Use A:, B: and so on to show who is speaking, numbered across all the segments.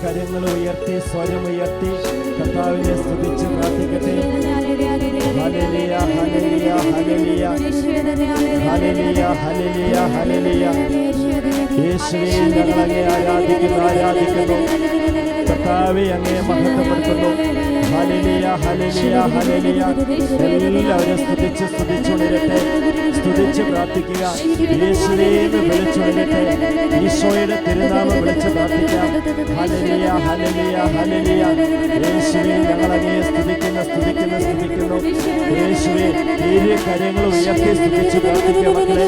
A: കരങ്ങൾ ഉയർത്തി സ്വരമുയർത്തി കർത്താവിനെ സ്തുതിച്ച് പ്രാർത്ഥിക്കട്ടെ. ഹല്ലേലൂയ ഹല്ലേലൂയ ഹല്ലേലൂയ ഹല്ലേലൂയ ഹല്ലേലൂയ ഹല്ലേലൂയ. യേശുവേ ഞങ്ങളങ്ങേ ആരാധിക്കുന്നു. കർത്താവേ അങ്ങേ മഹത്വപ്പെടുത്തുന്നു. ഹല്ലേലൂയ ഹല്ലേലൂയ ഹല്ലേലൂയ. എല്ലാവരും സ്തുതിച്ചുകൊണ്ടിരട്ടെ, സ്തുതിച്ച് പ്രാർത്ഥിക്കുക. യേശുവേന്ന് വിളിച്ചുകൊണ്ടിരട്ടെ, ഈശോയുടെ തിരുനാമം വിളിച്ച് പ്രാർത്ഥിക്കാം. ഹല്ലേലൂയ ഹല്ലേലൂയ ഹല്ലേലൂയ. യേശുവേ ഞങ്ങളങ്ങേ സ്തുതിക്കുന്നു. യേശുവേ ഇരു കരങ്ങൾ ഉയർത്തി സ്തുതിച്ച് പ്രാർത്ഥിക്കുക. മക്കളെ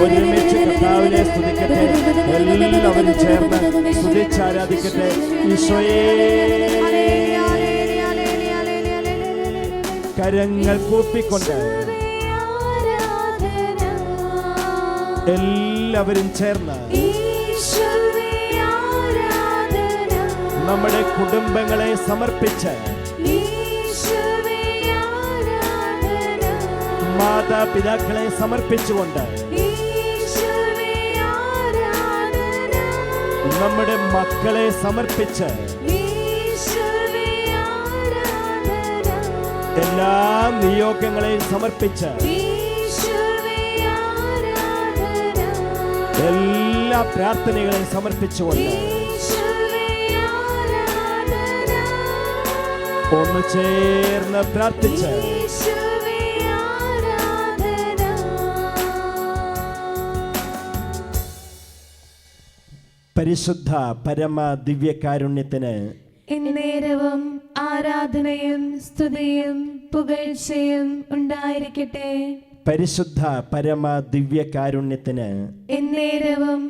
A: ഒരുമിച്ച് കർത്താവിനെ സ്തുതിക്കട്ടെ. എല്ലാവരും ചേർന്ന് സ്തുതിച്ചാരാധിക്കട്ടെ. ഈശോയെ കരങ്ങൾ കൂപ്പിക്കൊണ്ട് എല്ലാവരും ചേർന്ന് നമ്മുടെ കുടുംബങ്ങളെ സമർപ്പിച്ച് മാതാപിതാക്കളെ സമർപ്പിച്ചുകൊണ്ട് നമ്മുടെ മക്കളെ സമർപ്പിച്ച് എല്ലാ നിയോഗങ്ങളെയും സമർപ്പിച്ച് എല്ലാ പ്രാർത്ഥനകളെയും സമർപ്പിച്ചുകൊണ്ട് ഒന്ന് ചേർന്ന് പ്രാർത്ഥിച്ച് പരിശുദ്ധ പരമ ദിവ്യകാരുണ്യത്തിന്
B: എന്നേരവും ആരാധനയും സ്തുതിയും പുകഴ്ചയും ഉണ്ടായിരിക്കട്ടെ.
A: പരിശുദ്ധ പരമ ദിവ്യകാരുണ്യത്തിന്
B: എന്നേരവും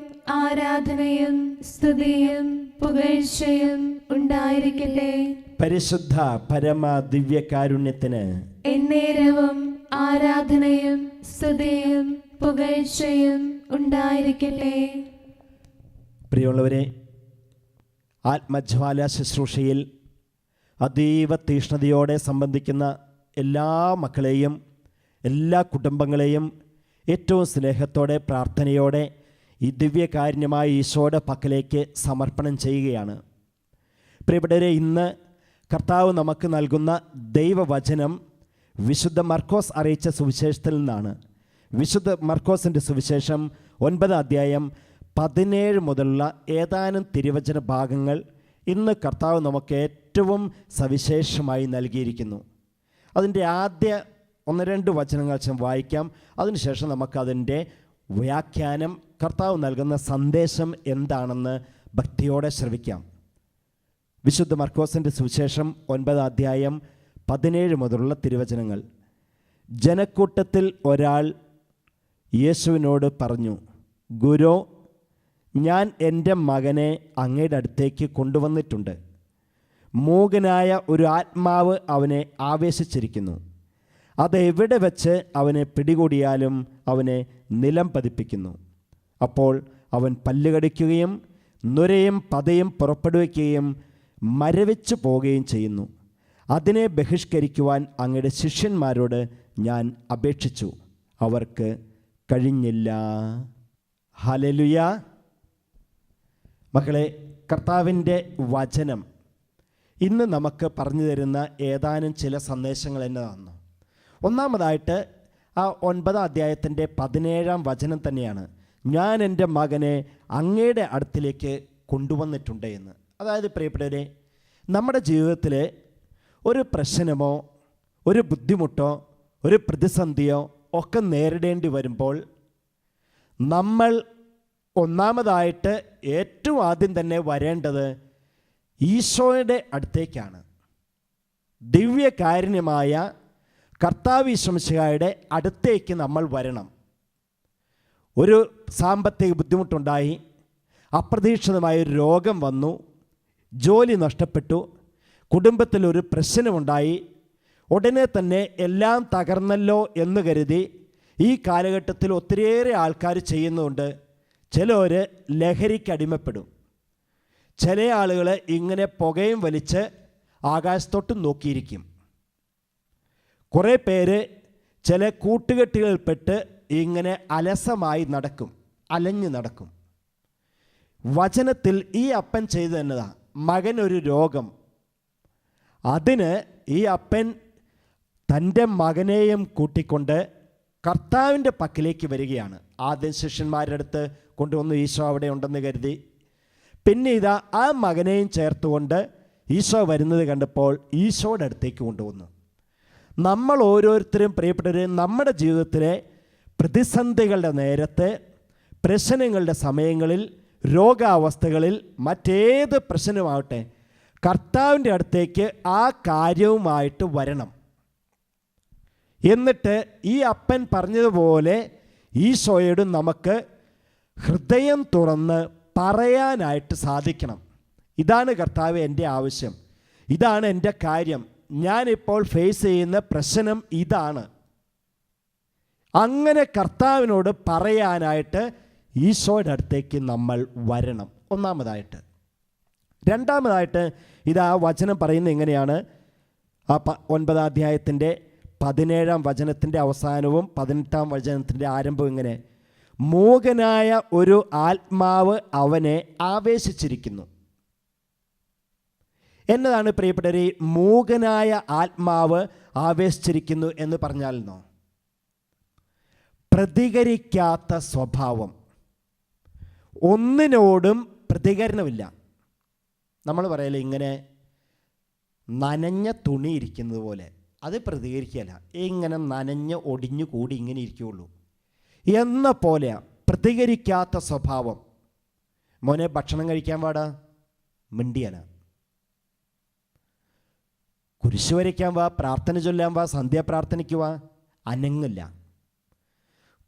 B: ആരാധനയും സ്തുതിയും പുകഴ്ചയും ഉണ്ടായിരിക്കട്ടെ.
A: പരിശുദ്ധ പരമ ദിവ്യകാരുണ്യത്തിന്
B: എന്നേരവും ആരാധനയും സ്തുതിയും പുകഴ്ചയും ഉണ്ടായിരിക്കട്ടെ.
A: പ്രിയമുള്ളവരെ, ആത്മജ്വാല ശുശ്രൂഷയിൽ അതീവ തീഷ്ണതയോടെ സംബന്ധിക്കുന്ന എല്ലാ മക്കളെയും എല്ലാ കുടുംബങ്ങളെയും ഏറ്റവും സ്നേഹത്തോടെ പ്രാർത്ഥനയോടെ ഈ ദിവ്യകാരുണ്യമായ ഈശോയുടെ പക്കലേക്ക് സമർപ്പണം ചെയ്യുകയാണ്. പ്രിയപ്പെട്ടവരെ, ഇന്ന് കർത്താവ് നമുക്ക് നൽകുന്ന ദൈവവചനം വിശുദ്ധ മർക്കോസ് അറിയിച്ച സുവിശേഷത്തിൽ നിന്നാണ്. വിശുദ്ധ മർക്കോസിൻ്റെ സുവിശേഷം 9 അധ്യായം 17 മുതലുള്ള ഏതാനും തിരുവചന ഭാഗങ്ങൾ ഇന്ന് കർത്താവ് നമുക്ക് ഏറ്റവും സവിശേഷമായി നൽകിയിരിക്കുന്നു. അതിൻ്റെ ആദ്യ 1-2 വചനങ്ങൾ വായിക്കാം. അതിനുശേഷം നമുക്കതിൻ്റെ വ്യാഖ്യാനം, കർത്താവ് നൽകുന്ന സന്ദേശം എന്താണെന്ന് ഭക്തിയോടെ ശ്രവിക്കാം. വിശുദ്ധ മർക്കോസിൻ്റെ സുവിശേഷം 9 അധ്യായം 17 മുതലുള്ള തിരുവചനങ്ങൾ. ജനക്കൂട്ടത്തിൽ ഒരാൾ യേശുവിനോട് പറഞ്ഞു, ഗുരു, ഞാൻ എൻ്റെ മകനെ അങ്ങയുടെ അടുത്തേക്ക് കൊണ്ടുവന്നിട്ടുണ്ട്. മൂകനായ ഒരു ആത്മാവ് അവനെ ആവേശിച്ചിരിക്കുന്നു. അതെവിടെ വെച്ച് അവനെ പിടികൂടിയാലും അവനെ നിലം പതിപ്പിക്കുന്നു. അപ്പോൾ അവൻ പല്ലുകടിക്കുകയും നുരയും പതയും പുറപ്പെടുവിക്കുകയും മരവിച്ചു പോവുകയും ചെയ്യുന്നു. അതിനെ ബഹിഷ്കരിക്കുവാൻ അങ്ങയുടെ ശിഷ്യന്മാരോട് ഞാൻ അപേക്ഷിച്ചു, അവർക്ക് കഴിഞ്ഞില്ല. ഹല്ലേലൂയ. മക്കളെ, കർത്താവിൻ്റെ വചനം ഇന്ന് നമുക്ക് പറഞ്ഞു തരുന്ന ഏതാനും ചില സന്ദേശങ്ങൾ എന്നതാണ്. ഒന്നാമതായിട്ട് ആ 9 അധ്യായത്തിൻ്റെ 17 വചനം തന്നെയാണ്, ഞാൻ എൻ്റെ മകനെ അങ്ങയുടെ അടുത്തിലേക്ക് കൊണ്ടുവന്നിട്ടുണ്ട് എന്ന്. അതായത് പ്രിയപ്പെട്ടവരെ, നമ്മുടെ ജീവിതത്തിൽ ഒരു പ്രശ്നമോ ഒരു ബുദ്ധിമുട്ടോ ഒരു പ്രതിസന്ധിയോ ഒക്കെ നേരിടേണ്ടി വരുമ്പോൾ നമ്മൾ ഒന്നാമതായിട്ട് ഏറ്റവും ആദ്യം തന്നെ വരേണ്ടത് ഈശോയുടെ അടുത്തേക്കാണ്. ദിവ്യകാരുണ്യമായ കർത്താവ് ഈശോ മിശിഹായുടെ അടുത്തേക്ക് നമ്മൾ വരണം. ഒരു സാമ്പത്തിക ബുദ്ധിമുട്ടുണ്ടായി, അപ്രതീക്ഷിതമായൊരു രോഗം വന്നു, ജോലി നഷ്ടപ്പെട്ടു, കുടുംബത്തിലൊരു പ്രശ്നമുണ്ടായി, ഉടനെ തന്നെ എല്ലാം തകർന്നല്ലോ എന്ന് കരുതി ഈ കാലഘട്ടത്തിൽ ഒത്തിരിയേറെ ആൾക്കാർ ചെയ്യുന്നുണ്ട്. ചിലർ ലഹരിക്ക് അടിമപ്പെടും, ചില ആളുകൾ ഇങ്ങനെ പുകയും വലിച്ച് ആകാശത്തോട്ടും നോക്കിയിരിക്കും. കുറേ പേര് ചില കൂട്ടുകെട്ടുകളിൽപ്പെട്ട് ഇങ്ങനെ അലസമായി നടക്കും, അലഞ്ഞു നടക്കും. വചനത്തിൽ ഈ അപ്പൻ ചെയ്തു തന്നതാ. മകനൊരു രോഗം, അതിന് ഈ അപ്പൻ തൻ്റെ മകനെയും കൂട്ടിക്കൊണ്ട് കർത്താവിൻ്റെ പക്കലേക്ക് വരികയാണ്. ആദ്യം ശിഷ്യന്മാരുടെ അടുത്ത് കൊണ്ടുവന്നു, ഈശോ അവിടെ ഉണ്ടെന്ന് കരുതി. പിന്നെ ഇതാ ആ മകനെയും ചേർത്തുകൊണ്ട് ഈശോ വരുന്നത് കണ്ടപ്പോൾ ഈശോയുടെ അടുത്തേക്ക് കൊണ്ടുവന്നു. നമ്മൾ ഓരോരുത്തരും പ്രിയപ്പെട്ടവരെ നമ്മുടെ ജീവിതത്തിലെ പ്രതിസന്ധികളുടെ നേരത്ത്, പ്രശ്നങ്ങളുടെ സമയങ്ങളിൽ, രോഗാവസ്ഥകളിൽ, മറ്റേത് പ്രശ്നമാവട്ടെ, കർത്താവിൻ്റെ അടുത്തേക്ക് ആ കാര്യവുമായിട്ട് വരണം. എന്നിട്ട് ഈ അപ്പൻ പറഞ്ഞതുപോലെ ഈശോയോട് നമുക്ക് ഹൃദയം തുറന്ന് പറയാനായിട്ട് സാധിക്കണം. ഇതാണ് കർത്താവ് എൻ്റെ ആവശ്യം, ഇതാണ് എൻ്റെ കാര്യം, ഞാനിപ്പോൾ ഫേസ് ചെയ്യുന്ന പ്രശ്നം ഇതാണ്. അങ്ങനെ കർത്താവിനോട് പറയാനായിട്ട് ഈശോയുടെ അടുത്തേക്ക് നമ്മൾ വരണം, ഒന്നാമതായിട്ട്. രണ്ടാമതായിട്ട് ഇതാ വചനം പറയുന്നത് എങ്ങനെയാണ്? ആ 9-ാം അധ്യായത്തിൻ്റെ 17-ാം വചനത്തിൻ്റെ അവസാനവും 18-ാം വചനത്തിൻ്റെ ആരംഭവും ഇങ്ങനെ: മൂകനായ ഒരു ആത്മാവ് അവനെ ആവേശിച്ചിരിക്കുന്നു. എന്നതാണ് പ്രിയപ്പെട്ടവരെ മൂകനായ ആത്മാവ് ആവേശിച്ചിരിക്കുന്നു എന്ന് പറഞ്ഞാലെന്നോ? പ്രതികരിക്കാത്ത സ്വഭാവം, ഒന്നിനോടും പ്രതികരണമില്ല. നമ്മൾ പറയല്ലേ ഇങ്ങനെ നനഞ്ഞ തുണി ഇരിക്കുന്നത് പോലെ, അത് പ്രതികരിക്കുകയല്ല, ഇങ്ങനെ നനഞ്ഞ് ഒടിഞ്ഞു കൂടി ഇങ്ങനെ ഇരിക്കുകയുള്ളൂ എന്ന പോലെയാണ് പ്രതികരിക്കാത്ത സ്വഭാവം. മോനെ ഭക്ഷണം കഴിക്കാൻ പാടാ, മിണ്ടിയന. കുരിശ് വരയ്ക്കാൻ വാ, പ്രാർത്ഥന ചൊല്ലാൻ വാ, സന്ധ്യാപ്രാർത്ഥനയ്ക്ക് വാ, അനങ്ങില്ല.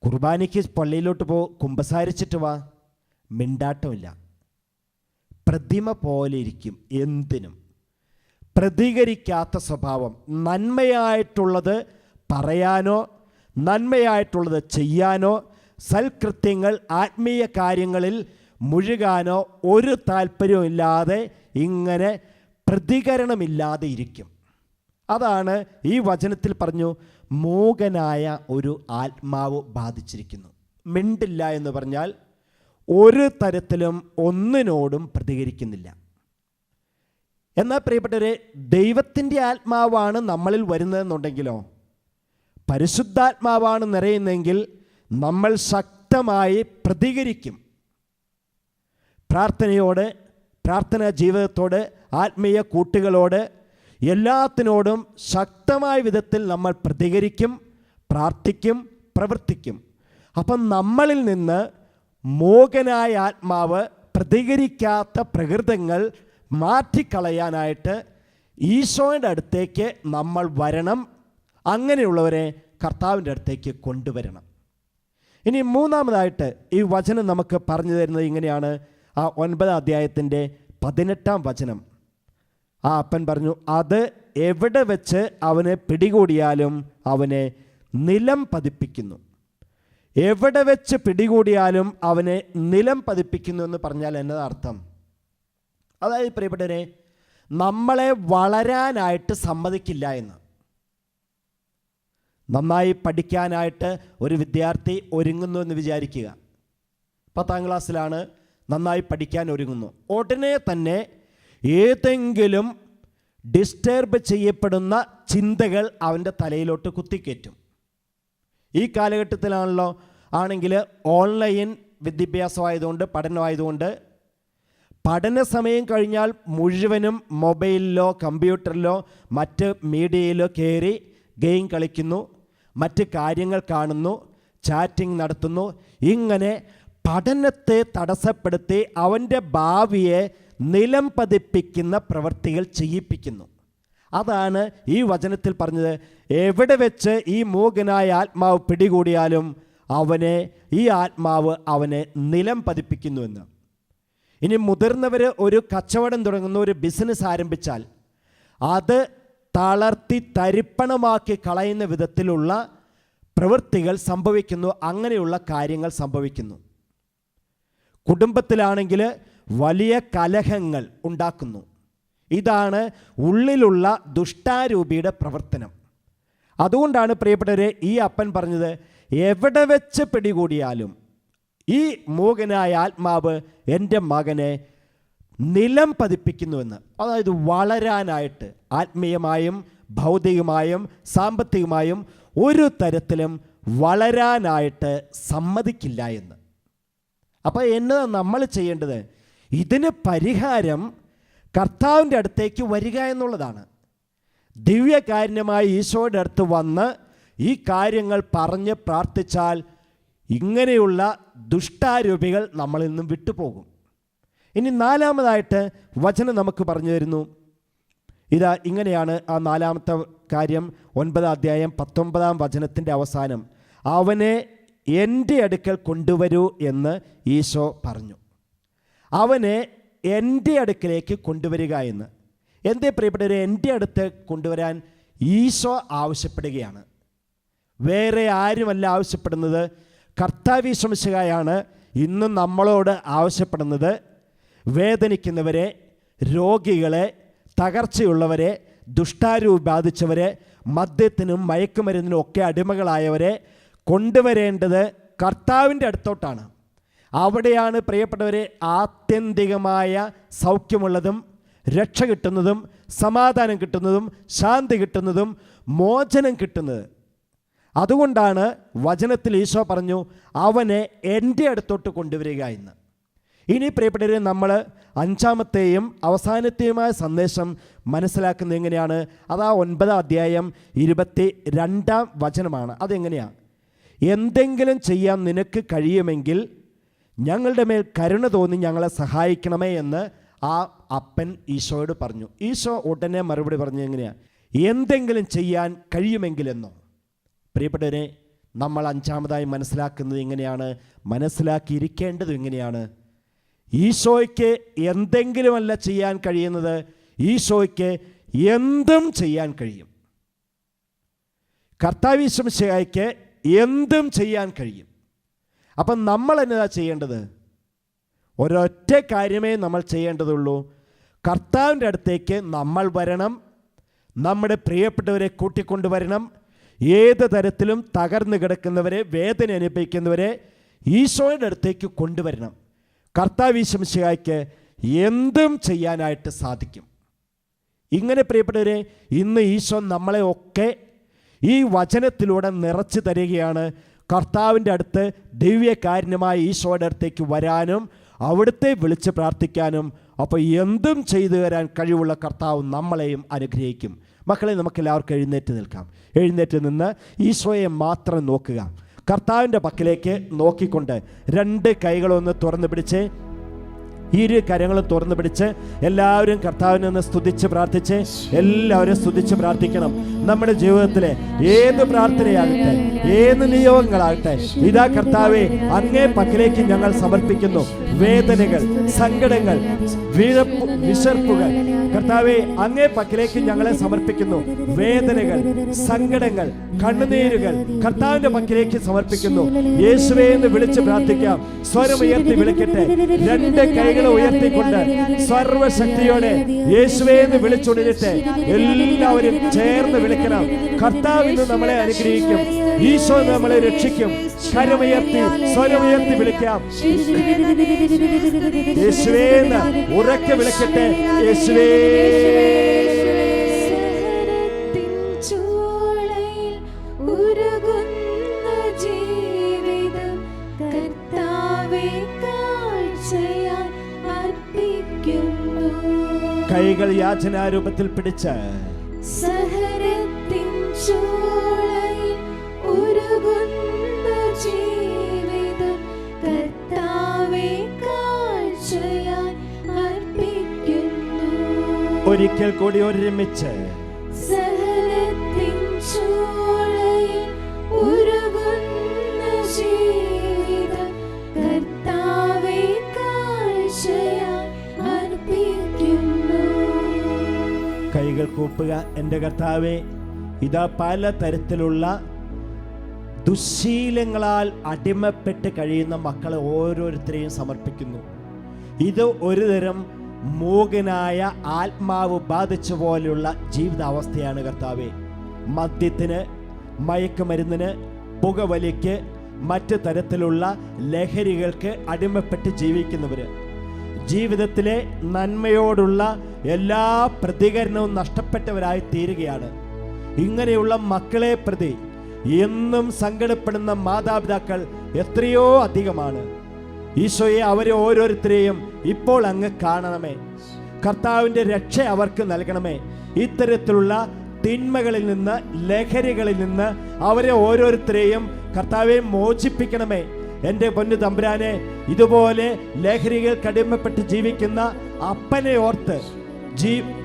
A: കുർബാനയ്ക്ക് പള്ളിയിലോട്ട് പോ, കുമ്പസാരിച്ചിട്ട് വാ, മിണ്ടാട്ടമില്ല. പ്രതിമ പോലെ ഇരിക്കും, എന്തിനും പ്രതികരിക്കാത്ത സ്വഭാവം. നന്മയായിട്ടുള്ളത് പറയാനോ നന്മയായിട്ടുള്ളത് ചെയ്യാനോ സൽകൃത്യങ്ങൾ ആത്മീയ കാര്യങ്ങളിൽ മുഴുകാനോ ഒരു താല്പര്യമില്ലാതെ ഇങ്ങനെ പ്രതികരണമില്ലാതെ ഇരിക്കും. അതാണ് ഈ വചനത്തിൽ പറഞ്ഞു, മൂകനായ ഒരു ആത്മാവ് ബാധിച്ചിരിക്കുന്നു. മിണ്ടില്ല എന്ന് പറഞ്ഞാൽ ഒരു തരത്തിലും ഒന്നിനോടും പ്രതികരിക്കുന്നില്ല. എന്നാൽ പ്രിയപ്പെട്ടവരെ, ദൈവത്തിൻ്റെ ആത്മാവാണ് നമ്മളിൽ വരുന്നതെന്നുണ്ടെങ്കിലോ, പരിശുദ്ധാത്മാവാണ് നിറയുന്നതെങ്കിൽ നമ്മൾ ശക്തമായി പ്രതികരിക്കും. പ്രാർത്ഥനയോട്, പ്രാർത്ഥനാ ജീവിതത്തോട്, ആത്മീയ കൂട്ടുകളോട്, എല്ലാത്തിനോടും ശക്തമായ വിധത്തിൽ നമ്മൾ പ്രതികരിക്കും, പ്രാർത്ഥിക്കും, പ്രവർത്തിക്കും. അപ്പം നമ്മളിൽ നിന്ന് മൂകനായ ആത്മാവ്, പ്രതികരിക്കാത്ത പ്രകൃതങ്ങൾ മാറ്റിക്കളയാനായിട്ട് ഈശോയുടെ അടുത്തേക്ക് നമ്മൾ വരണം. അങ്ങനെയുള്ളവരെ കർത്താവിൻ്റെ അടുത്തേക്ക് കൊണ്ടുവരണം. ഇനി മൂന്നാമതായിട്ട് ഈ വചനം നമുക്ക് പറഞ്ഞു തരുന്നത് ഇങ്ങനെയാണ്. ആ 9-ാം അധ്യായത്തിൻ്റെ 18-ാം വചനം. ആ അപ്പൻ പറഞ്ഞു, അത് എവിടെ വെച്ച് അവനെ പിടികൂടിയാലും അവനെ നിലം പതിപ്പിക്കുന്നു. എവിടെ വെച്ച് പിടികൂടിയാലും അവനെ നിലം പതിപ്പിക്കുന്നു എന്ന് പറഞ്ഞാൽ എന്നതാ അർത്ഥം? അതായത് പ്രിയപ്പെട്ടവരെ, നമ്മളെ വളരാനായിട്ട് സമ്മതിക്കില്ല എന്ന്. നന്നായി പഠിക്കാനായിട്ട് ഒരു വിദ്യാർത്ഥി ഒരുങ്ങുന്നു എന്ന് വിചാരിക്കുക. 10ാം ക്ലാസ്സിലാണ്, നന്നായി പഠിക്കാൻ ഒരുങ്ങുന്നു. ഉടനെ തന്നെ ഏതെങ്കിലും ഡിസ്റ്റർബ് ചെയ്യപ്പെടുന്ന ചിന്തകൾ അവൻ്റെ തലയിലോട്ട് കുത്തിക്കയറ്റും. ഈ കാലഘട്ടത്തിലാണല്ലോ ആണെങ്കിൽ ഓൺലൈൻ വിദ്യാഭ്യാസമായതുകൊണ്ട്, പഠനമായതുകൊണ്ട് പഠന സമയം കഴിഞ്ഞാൽ മുഴുവനും മൊബൈലിലോ കമ്പ്യൂട്ടറിലോ മറ്റ് മീഡിയയിലോ കയറി ഗെയിം കളിക്കുന്നു, മറ്റ് കാര്യങ്ങൾ കാണുന്നു, ചാറ്റിംഗ് നടത്തുന്നു. ഇങ്ങനെ പഠനത്തെ തടസ്സപ്പെടുത്തി അവൻ്റെ ഭാവിയെ നിലം പതിപ്പിക്കുന്ന പ്രവൃത്തികൾ ചെയ്യിപ്പിക്കുന്നു. അതാണ് ഈ വചനത്തിൽ പറഞ്ഞത്, എവിടെ വെച്ച് ഈ മൂകനായ ആത്മാവ് പിടികൂടിയാലും ഈ ആത്മാവ് അവനെ നിലം പതിപ്പിക്കുന്നുവെന്ന്. ഇനി മുതിർന്നവർ ഒരു കച്ചവടം തുടങ്ങുന്ന, ഒരു ബിസിനസ് ആരംഭിച്ചാൽ അത് തളർത്തി തരിപ്പണമാക്കി കളയുന്ന വിധത്തിലുള്ള പ്രവൃത്തികൾ സംഭവിക്കുന്നു. അങ്ങനെയുള്ള കാര്യങ്ങൾ സംഭവിക്കുന്നു. കുടുംബത്തിലാണെങ്കിൽ വലിയ കലഹങ്ങൾ ഉണ്ടാക്കുന്നു. ഇതാണ് ഉള്ളിലുള്ള ദുഷ്ടാരൂപിയുടെ പ്രവർത്തനം. അതുകൊണ്ടാണ് പ്രിയപ്പെട്ടവരെ ഈ അപ്പൻ പറഞ്ഞത്, എവിടെ വെച്ച് പിടികൂടിയാലും ഈ മൂകനായ ആത്മാവ് എൻ്റെ മകനെ നിലം പതിപ്പിക്കുന്നുവെന്ന്. അതായത് വളരാനായിട്ട് ആത്മീയമായും ഭൗതികമായും സാമ്പത്തികമായും ഒരു തരത്തിലും വളരാനായിട്ട് സമ്മതിക്കില്ല എന്ന്. അപ്പോൾ എന്നതാ നമ്മൾ ചെയ്യേണ്ടത്? ഇതിന് പരിഹാരം കർത്താവിൻ്റെ അടുത്തേക്ക് വരിക എന്നുള്ളതാണ്. ദിവ്യകാരുണ്യമായ ഈശോയുടെ അടുത്ത് വന്ന് ഈ കാര്യങ്ങൾ പറഞ്ഞ് പ്രാർത്ഥിച്ചാൽ ഇങ്ങനെയുള്ള ദുഷ്ടാരൂപികൾ നമ്മളിൽ നിന്നും വിട്ടുപോകും. ഇനി നാലാമതായിട്ട് വചനം നമുക്ക് പറഞ്ഞു തരുന്നു. ഇതാ ഇങ്ങനെയാണ് ആ നാലാമത്തെ കാര്യം. 9-ാം അധ്യായം 19-ാം വചനത്തിൻ്റെ അവസാനം, അവനെ എൻ്റെ അടുക്കൽ കൊണ്ടുവരൂ എന്ന് ഈശോ പറഞ്ഞു. അവനെ എൻ്റെ അടുക്കലേക്ക് കൊണ്ടുവരിക എന്ന്. എന്തേ പ്രിയപ്പെട്ടവരെ, എൻ്റെ അടുത്ത് കൊണ്ടുവരാൻ ഈശോ ആവശ്യപ്പെടുകയാണ്. വേറെ ആരുമല്ല ആവശ്യപ്പെടുന്നത്, കർത്താവ് ഈശോ മിശിഹായാണ് ഇന്നും നമ്മളോട് ആവശ്യപ്പെടുന്നത്. വേദനിക്കുന്നവരെ, രോഗികളെ, തകർച്ചയുള്ളവരെ, ദുഷ്ടാരൂപി ബാധിച്ചവരെ, മദ്യത്തിനും മയക്കുമരുന്നിനും ഒക്കെ അടിമകളായവരെ കൊണ്ടുവരേണ്ടത് കർത്താവിൻ്റെ അടുത്തോട്ടാണ്. അവിടെയാണ് പ്രിയപ്പെട്ടവരെ ആത്യന്തികമായ സൗഖ്യമുള്ളതും രക്ഷ കിട്ടുന്നതും സമാധാനം കിട്ടുന്നതും ശാന്തി കിട്ടുന്നതും മോചനം കിട്ടുന്നത്. അതുകൊണ്ടാണ് വചനത്തിൽ ഈശോ പറഞ്ഞു, അവനെ എൻ്റെ അടുത്തോട്ട് കൊണ്ടുവരിക എന്ന്. ഇനി പ്രിയപ്പെട്ടവരെ, നമ്മൾ 5-ാമത്തെയും അവസാനത്തെയുമായ സന്ദേശം മനസ്സിലാക്കുന്നത് എങ്ങനെയാണ്? അതാ 9-ാം അധ്യായം 22-ാം വചനമാണ്. അതെങ്ങനെയാണ്? എന്തെങ്കിലും ചെയ്യാൻ നിനക്ക് കഴിയുമെങ്കിൽ ഞങ്ങളുടെ മേൽ കരുണ തോന്നി ഞങ്ങളെ സഹായിക്കണമേ എന്ന് ആ അപ്പൻ ഈശോയോട് പറഞ്ഞു. ഈശോ ഉടനെ മറുപടി പറഞ്ഞു, എങ്ങനെയാണ്? എന്തെങ്കിലും ചെയ്യാൻ കഴിയുമെങ്കിലെന്നോ? പ്രിയപ്പെട്ടവരെ, നമ്മൾ 5-ാമതായി മനസ്സിലാക്കുന്നത് എങ്ങനെയാണ്? മനസ്സിലാക്കിയിരിക്കേണ്ടത് എങ്ങനെയാണ്? ഈശോയ്ക്ക് എന്തെങ്കിലുമല്ല ചെയ്യാൻ കഴിയുന്നത്, ഈശോയ്ക്ക് എന്തും ചെയ്യാൻ കഴിയും. കർത്താവ് ഈശോ മിശിഹായ്ക്ക് എന്തും ചെയ്യാൻ കഴിയും. അപ്പം നമ്മൾ എന്നതാ ചെയ്യേണ്ടത്? ഒരൊറ്റ കാര്യമേ നമ്മൾ ചെയ്യേണ്ടതുള്ളൂ. കർത്താവിൻ്റെ അടുത്തേക്ക് നമ്മൾ വരണം. നമ്മുടെ പ്രിയപ്പെട്ടവരെ കൂട്ടിക്കൊണ്ടുവരണം. ഏത് തരത്തിലും തകർന്നു കിടക്കുന്നവരെ, വേദന അനുഭവിക്കുന്നവരെ ഈശോയുടെ അടുത്തേക്ക് കൊണ്ടുവരണം. കർത്താവ് ഈശോ മിശിഹായ്ക്ക് എന്തും ചെയ്യാനായിട്ട് സാധിക്കും. ഇങ്ങനെ പ്രിയപ്പെട്ടവരെ, ഇന്ന് ഈശോ നമ്മളെ ഒക്കെ ഈ വചനത്തിലൂടെ നിറച്ചു തരികയാണ്. കർത്താവിൻ്റെ അടുത്ത് ദിവ്യകാരുണ്യമായ ഈശോയുടെ അടുത്തേക്ക് വരാനും അവിടുത്തെ വിളിച്ച് പ്രാർത്ഥിക്കാനും. അപ്പോൾ എന്തും ചെയ്തു തരാൻ കഴിവുള്ള കർത്താവ് നമ്മളെയും അനുഗ്രഹിക്കും. മക്കളെ, നമുക്കെല്ലാവർക്കും എഴുന്നേറ്റ് നിൽക്കാം. എഴുന്നേറ്റ് നിന്ന് ഈശോയെ മാത്രം നോക്കുക. കർത്താവിൻ്റെ പക്കലേക്ക് നോക്കിക്കൊണ്ട് 2 കൈകളൊന്ന് തുറന്നു പിടിച്ച്, 2 കരങ്ങളും തുറന്നു പിടിച്ച് എല്ലാവരും കർത്താവിനെ ഒന്ന് സ്തുതിച്ച് പ്രാർത്ഥിച്ച്, എല്ലാവരും സ്തുതിച്ച് പ്രാർത്ഥിക്കണം. നമ്മുടെ ജീവിതത്തിലെ ഏത് പ്രാർത്ഥനയാകട്ടെ, ഏത് നിയോഗങ്ങളാകട്ടെ, ഇതാ കർത്താവെ അങ്ങേ പക്കലേക്ക് ഞങ്ങൾ സമർപ്പിക്കുന്നു. വേദനകൾ, സങ്കടങ്ങൾ, വിശർപ്പുകൾ, കർത്താവെ അങ്ങേ പക്കലേക്ക് ഞങ്ങളെ സമർപ്പിക്കുന്നു. വേദനകൾ, സങ്കടങ്ങൾ, കണ്ണുനീരുകൾ കർത്താവിന്റെ പക്കലേക്ക് സമർപ്പിക്കുന്നു. യേശുവേ എന്ന് വിളിച്ച് പ്രാർത്ഥിക്കാം. സ്വരമുയർത്തി വിളിക്കട്ടെ. 2 കൈകൾ ഉയർത്തിക്കൊണ്ട് സർവശക്തിയോടെ യേശുവേ എന്ന് വിളിച്ചുകൊണ്ടിരിട്ടെ. എല്ലാവരും ചേർന്ന് വിളിക്കണം. കർത്താവ് ഇന്ന് നമ്മളെ അനുഗ്രഹിക്കും. ഈശോ നമ്മളെ രക്ഷിക്കും. കരമുയർത്തി സ്വരമുയർത്തി വിളിക്കാം. യേശുവേ എന്ന് ഉറക്കെ വിളിക്കട്ടെ. യേശുവേ.
B: ജീവിതം കർത്താവേ കാഴ്ചയായി അർപ്പിക്കും.
A: കൈകൾ യാചനാരൂപത്തിൽ പിടിച്ച്
B: സഹനത്തിൻ ചൂളയിൽ ഉരുകുന്ന ജീവിതം കർത്താവേ കാഴ്ചയായി അർപ്പിക്കുന്നു.
A: ഒരിക്കൽ കൂടി ഒരുമിച്ച്
B: സഹനത്തിൻ ചൂളയിൽ ഉരുകുന്ന ജീവിതം കർത്താവേ കാഴ്ചയായി അർപ്പിക്കുന്നു.
A: കൈകൾ കൂപ്പുക. എൻ്റെ കർത്താവേ, ഇതാ പല തരത്തിലുള്ള ദുശ്ശീലങ്ങളാൽ അടിമപ്പെട്ട് കഴിയുന്ന മക്കളെ ഓരോരുത്തരെയും സമർപ്പിക്കുന്നു. ഇത് ഒരുതരം മൂകനായ ആത്മാവ് ബാധിച്ച പോലെയുള്ള ജീവിതാവസ്ഥയാണ് കർത്താവേ. മദ്യത്തിന്, മയക്കുമരുന്നിന്, പുകവലിക്ക്, മറ്റ് തരത്തിലുള്ള ലഹരികൾക്ക് അടിമപ്പെട്ട് ജീവിക്കുന്നവർ, ജീവിതത്തിലെ നന്മയോടുള്ള എല്ലാ പ്രതികരണവും നഷ്ടപ്പെട്ടവരായി തീരുകയാണ്. ഇങ്ങനെയുള്ള മക്കളെ പ്രതി എന്നും സങ്കടപ്പെടുന്ന മാതാപിതാക്കൾ എത്രയോ അധികമാണ്. ഈശോയെ, അവരെ ഓരോരുത്തരെയും ഇപ്പോൾ അങ്ങ് കാണണമേ. കർത്താവിൻ്റെ രക്ഷ അവർക്ക് നൽകണമേ. ഇത്തരത്തിലുള്ള തിന്മകളിൽ നിന്ന്, ലഹരികളിൽ നിന്ന് അവരെ ഓരോരുത്തരെയും കർത്താവെ മോചിപ്പിക്കണമേ. എൻ്റെ പൊന്നു തമ്പുരാനെ, ഇതുപോലെ ലഹരികൾക്ക് അടിമപ്പെട്ട് ജീവിക്കുന്ന അപ്പനെ ഓർത്ത്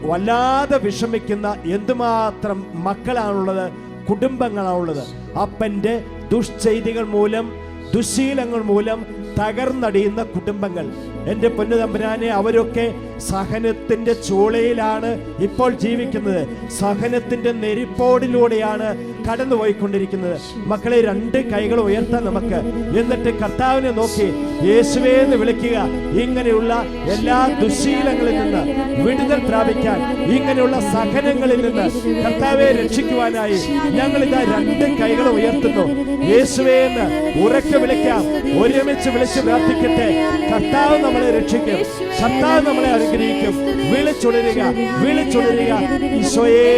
A: വല്ലാതെ വിഷമിക്കുന്ന എന്തുമാത്രം മക്കളാണുള്ളത്, കുടുംബങ്ങളാണുള്ളത്. അപ്പൻ്റെ ദുഷ്ചെയ്തികൾ മൂലം, ദുശ്ശീലങ്ങൾ മൂലം തകർന്നടിയുന്ന കുടുംബങ്ങൾ. എൻ്റെ പൊന്നു തമ്പുരാനെ, അവരൊക്കെ സഹനത്തിൻ്റെ ചൂളയിലാണ് ഇപ്പോൾ ജീവിക്കുന്നത്. സഹനത്തിൻ്റെ നെരിപ്പോടിലൂടെയാണ് കടന്നുപോയിക്കൊണ്ടിരിക്കുന്നത്. മക്കളെ, രണ്ട് കൈകൾ ഉയർത്താൻ നമുക്ക്, എന്നിട്ട് കർത്താവിനെ നോക്കി യേശുവേ എന്ന് വിളിക്കുക. ഇങ്ങനെയുള്ള എല്ലാ ദുശ്ശീലങ്ങളിൽ നിന്ന് വിടുതൽ പ്രാപിക്കാൻ, ഇങ്ങനെയുള്ള സഹനങ്ങളിൽ നിന്ന് കർത്താവെ രക്ഷിക്കുവാനായി ഞങ്ങളിതാ രണ്ട് കൈകൾ ഉയർത്തുന്നു. യേശുവേ എന്ന് ഉറക്കെ വിളിക്കാം. ഒരുമിച്ച് വിളിച്ച് പ്രാർത്ഥിക്കട്ടെ. കർത്താവ് നമ്മളെ രക്ഷിക്കും, കർത്താവ് നമ്മളെ അനുഗ്രഹിക്കും. വിളിച്ചുണരുക, വിളിച്ചുണരുക. ഈശോയേ,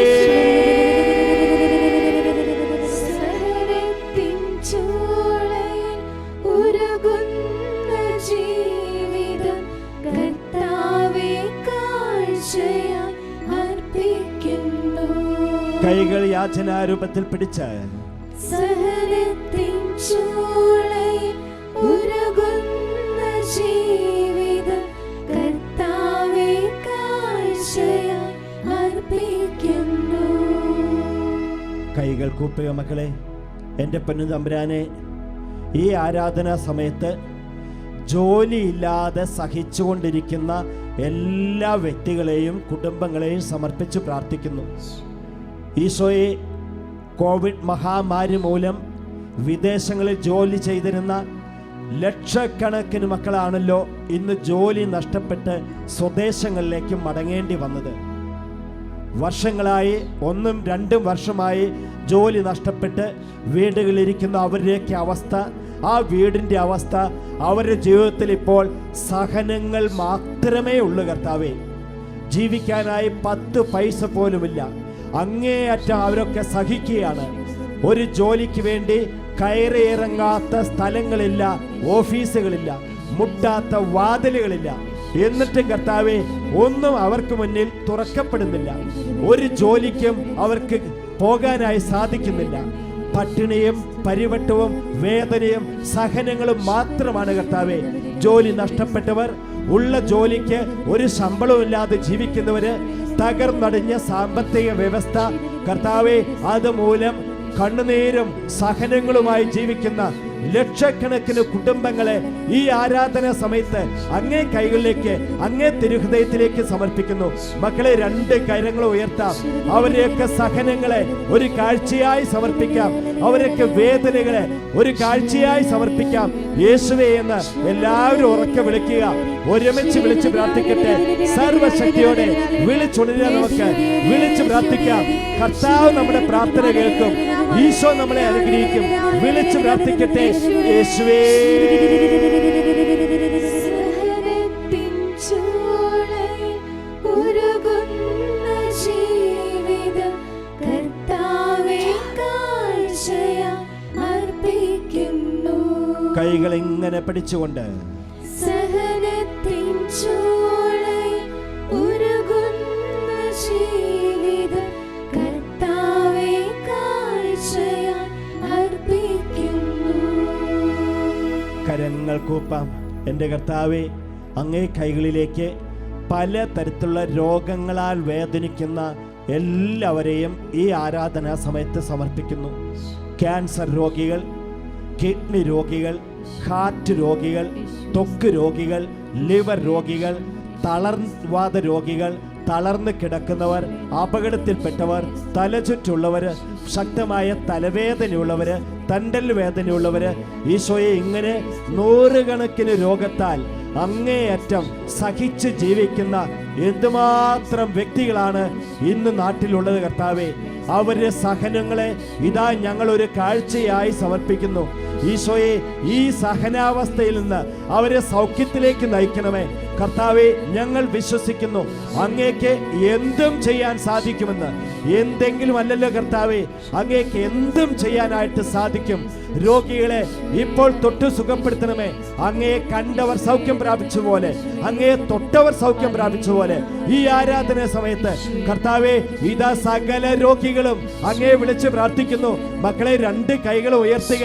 B: സഹനത്തിൻ ചൂളയിൽ ഉരുകുന്ന ജീവിതം കർത്താവേ കാഴ്ചയായി അർപ്പിക്കുന്നു.
A: കൈകൾ യാചനാരൂപത്തിൽ പിടിച്ച്
B: സഹനത്തിൻ ചൂളയിൽ ഉരുകുന്ന ജീവിതം കർത്താവേ കാഴ്ചയായി അർപ്പിക്കുന്നു.
A: കൈകൾ കൂപ്പുക. മക്കളെ, എൻ്റെ പൊന്നു തമ്പുരാനെ, ഈ ആരാധനാ സമയത്ത് ജോലിയില്ലാതെ സഹിച്ചുകൊണ്ടിരിക്കുന്ന എല്ലാ വ്യക്തികളെയും കുടുംബങ്ങളെയും സമർപ്പിച്ച് പ്രാർത്ഥിക്കുന്നു. ഈശോയെ, കോവിഡ് മഹാമാരി മൂലം വിദേശങ്ങളിൽ ജോലി ചെയ്തിരുന്ന ലക്ഷക്കണക്കിന് മക്കളാണല്ലോ ഇന്ന് ജോലി നഷ്ടപ്പെട്ട് സ്വദേശങ്ങളിലേക്ക് മടങ്ങേണ്ടി വന്നത്. വർഷങ്ങളായി, 1-2 വർഷമായി ജോലി നഷ്ടപ്പെട്ട് വീടുകളിലിരിക്കുന്ന അവരുടെയൊക്കെ അവസ്ഥ, ആ വീടിൻ്റെ അവസ്ഥ, അവരുടെ ജീവിതത്തിൽ ഇപ്പോൾ സഹനങ്ങൾ മാത്രമേ ഉള്ളൂ കർത്താവേ. ജീവിക്കാനായി 10 പൈസ പോലുമില്ല. അങ്ങേയറ്റം അവരൊക്കെ സഹിക്കുകയാണ്. ഒരു ജോലിക്ക് വേണ്ടി കയറിയിറങ്ങാത്ത സ്ഥലങ്ങളില്ല, ഓഫീസുകളില്ല, മുട്ടാത്ത വാതിലുകളില്ല. എന്നിട്ടും കർത്താവേ, ഒന്നും അവർക്ക് മുന്നിൽ തുറക്കപ്പെടുന്നില്ല. ഒരു ജോലിക്കും അവർക്ക് പോകാനായി സാധിക്കുന്നില്ല. പട്ടിണിയും പരിവട്ടവും വേദനയും സഹനങ്ങളും മാത്രമാണ് കർത്താവേ. ജോലി നഷ്ടപ്പെട്ടവർ, ഉള്ള ജോലിക്ക് ഒരു ശമ്പളമില്ലാതെ ജീവിക്കുന്നവര്, തകർന്നടിഞ്ഞ സാമ്പത്തിക വ്യവസ്ഥ കർത്താവേ, അതുമൂലം കണ്ണുനീരും സഹനങ്ങളുമായി ജീവിക്കുന്ന ലക്ഷക്കണക്കിന് കുടുംബങ്ങളെ ഈ ആരാധന സമയത്ത് അങ്ങേ കൈകളിലേക്ക്, അങ്ങേ തിരുഹൃദയത്തിലേക്ക് സമർപ്പിക്കുന്നു. മക്കളെ, 2 കരങ്ങൾ ഉയർത്താം. അവരെയൊക്കെ സഹനങ്ങളെ ഒരു കാഴ്ചയായി സമർപ്പിക്കാം. അവരൊക്കെ വേദനകളെ ഒരു കാഴ്ചയായി സമർപ്പിക്കാം. യേശുവേ എന്ന് എല്ലാവരും ഉറക്കെ വിളിക്കുക. ഒരുമിച്ച് വിളിച്ച് പ്രാർത്ഥിക്കട്ടെ. സർവശക്തിയോടെ വിളിച്ചുണരുക. നമുക്ക് വിളിച്ച് പ്രാർത്ഥിക്കാം. കർത്താവ് നമ്മുടെ പ്രാർത്ഥന കേൾക്കും. ഈശോ നമ്മളെ അനുഗ്രഹിക്കും. വിളിച്ച് പ്രാർത്ഥിക്കട്ടെ. യേശുവേ,
B: സഹനത്തിൻ ചൂളയിൽ ഉരുകുന്ന ജീവിതം കർത്താവേ കാഴ്ചയായി അർപ്പിക്കുന്നു.
A: കൈകൾ ഇങ്ങനെ പിടിച്ചുകൊണ്ട്
B: സഹനത്തിൻ ചൂളയിൽ ഉരുകുന്ന
A: കരങ്ങൾ കൂപ്പാം. എൻ്റെ കർത്താവേ, അങ്ങേ കൈകളിലേക്ക് പല തരത്തിലുള്ള രോഗങ്ങളാൽ വേദനിക്കുന്ന എല്ലാവരെയും ഈ ആരാധനാ സമയത്ത് സമർപ്പിക്കുന്നു. ക്യാൻസർ രോഗികൾ, കിഡ്നി രോഗികൾ, ഹാർട്ട് രോഗികൾ, ത്വക്ക് രോഗികൾ, ലിവർ രോഗികൾ, തളർവാദ രോഗികൾ, തളർന്ന് കിടക്കുന്നവർ, അപകടത്തിൽപ്പെട്ടവർ, തലചുറ്റുള്ളവർ, ശക്തമായ തലവേദനയുള്ളവർ, തണ്ടൽ വേദനയുള്ളവർ, ഈശോയെ ഇങ്ങനെ നൂറുകണക്കിന് രോഗത്താൽ അങ്ങേയറ്റം സഹിച്ച് ജീവിക്കുന്ന എന്തുമാത്രം വ്യക്തികളാണ് ഇന്ന് നാട്ടിലുള്ളത് കർത്താവേ. അവരുടെ സഹനങ്ങളെ ഇതാ ഞങ്ങൾ ഒരു കാഴ്ചയായി സമർപ്പിക്കുന്നു. ഈശോയെ, ഈ സഹനാവസ്ഥയിൽ നിന്ന് അവരെ സൗഖ്യത്തിലേക്ക് നയിക്കണമേ കർത്താവെ. ഞങ്ങൾ വിശ്വസിക്കുന്നു അങ്ങേക്ക് എന്തും ചെയ്യാൻ സാധിക്കുമെന്ന്. എന്തെങ്കിലും അല്ലല്ലോ കർത്താവെ, അങ്ങേക്ക് എന്തും ചെയ്യാനായിട്ട് സാധിക്കും. രോഗികളെ ഇപ്പോൾ തൊട്ട് സുഖപ്പെടുത്തണമേ. അങ്ങയെ കണ്ടവർ സൗഖ്യം പ്രാപിച്ച പോലെ, അങ്ങയെ തൊട്ടവർ സൗഖ്യം പ്രാപിച്ച പോലെ ഈ ആരാധന സമയത്ത് കർത്താവെ, ഇതാ സകല രോഗികളും അങ്ങയെ വിളിച്ച് പ്രാർത്ഥിക്കുന്നു. മക്കളെ, രണ്ട് കൈകൾ ഉയർത്തുക.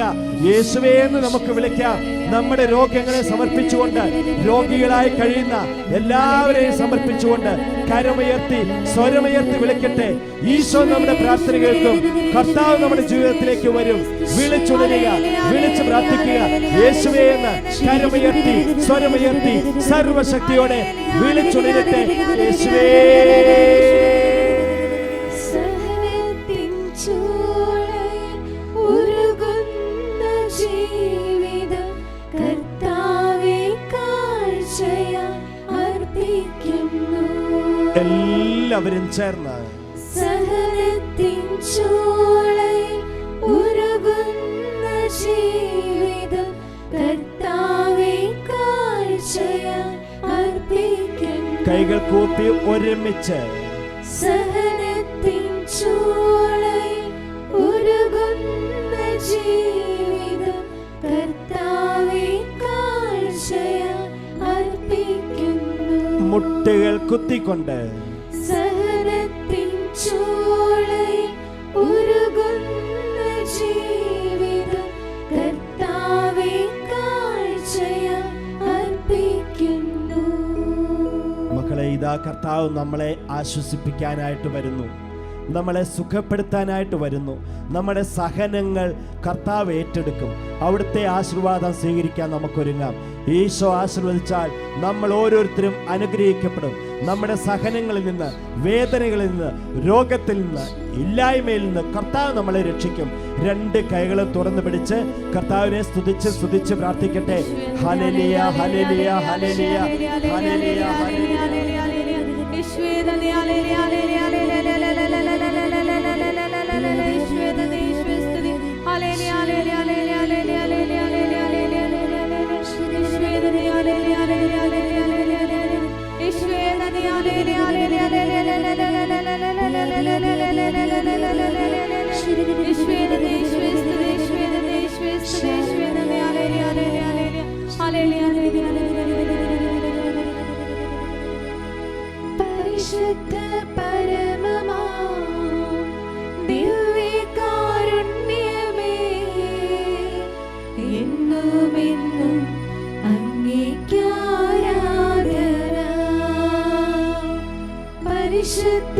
A: യേശുവേ എന്ന് നമുക്ക് വിളിക്കാം. നമ്മുടെ രോഗങ്ങളെ സമർപ്പിച്ചുകൊണ്ട്, രോഗികളായി കഴിയുന്ന എല്ലാവരെയും സമർപ്പിച്ചുകൊണ്ട് കരമുയർത്തി സ്വരമുയർത്തി വിളിക്കട്ടെ. ഈശോ നമ്മുടെ പ്രാർത്ഥന കേൾക്കും. കർത്താവ് നമ്മുടെ ജീവിതത്തിലേക്ക് വരും. വിളിച്ചുണരുക, വിളിച്ച് പ്രാർത്ഥിക്കുക. യേശുവേ എന്ന് കരമുയർത്തി സ്വരമുയർത്തി സർവശക്തിയോടെ വിളിച്ചുണരട്ടെ. യേശുവേ. എല്ലാവരും ചേർന്ന്
B: സഹനത്തിൻ ചൂളയിൽ ഉരുകുന്ന ജീവിതം കർത്താവേ കാഴ്ചയായി അർപ്പിക്കുന്നു.
A: കൈകൾ കൂപ്പി ഒരുമിച്ച്
B: സഹനത്തിൻ ചൂളയിൽ ഉരുകുന്ന ജീവിതം കർത്താവേ കാഴ്ചയായി അർപ്പിക്കുന്നു.
A: മുട്ടുകൾ കുത്തിക്കൊണ്ട്
B: സഹനത്തിൻ ചൂളയിൽ ഉരുകുന്ന ജീവിതം കർത്താവേ കാഴ്ചയായി അർപ്പിക്കുന്നു.
A: മക്കളെ, ഇതാ കർത്താവ് നമ്മളെ ആശ്വസിപ്പിക്കാനായിട്ട് വരുന്നു, നമ്മളെ സുഖപ്പെടുത്താനായിട്ട് വരുന്നു. നമ്മുടെ സഹനങ്ങൾ കർത്താവ് ഏറ്റെടുക്കും. അവിടുത്തെ ആശീർവാദം സ്വീകരിക്കാൻ നമുക്കൊരുങ്ങാം. ഈശോ ആശീർവദിച്ചാൽ നമ്മൾ ഓരോരുത്തരും അനുഗ്രഹിക്കപ്പെടും. നമ്മുടെ സഹനങ്ങളിൽ നിന്ന്, വേദനകളിൽ നിന്ന്, രോഗത്തിൽ നിന്ന്, ഇല്ലായ്മയിൽ നിന്ന് കർത്താവ് നമ്മളെ രക്ഷിക്കും. രണ്ട് കൈകളും തുറന്നു പിടിച്ച് കർത്താവിനെ സ്തുതിച്ച് പ്രാർത്ഥിക്കട്ടെ. ഹല്ലേലൂയ, ഹല്ലേലൂയ, ഹല്ലേലൂയ, ഹല്ലേലൂയ, ഹല്ലേലൂയ.
B: പരിശുദ്ധ പരമമാ ദിവ്യകാരുണ്യമേ, എന്നുമെന്നും അങ്ങേയ്ക്കാരാധന. പരിശുദ്ധ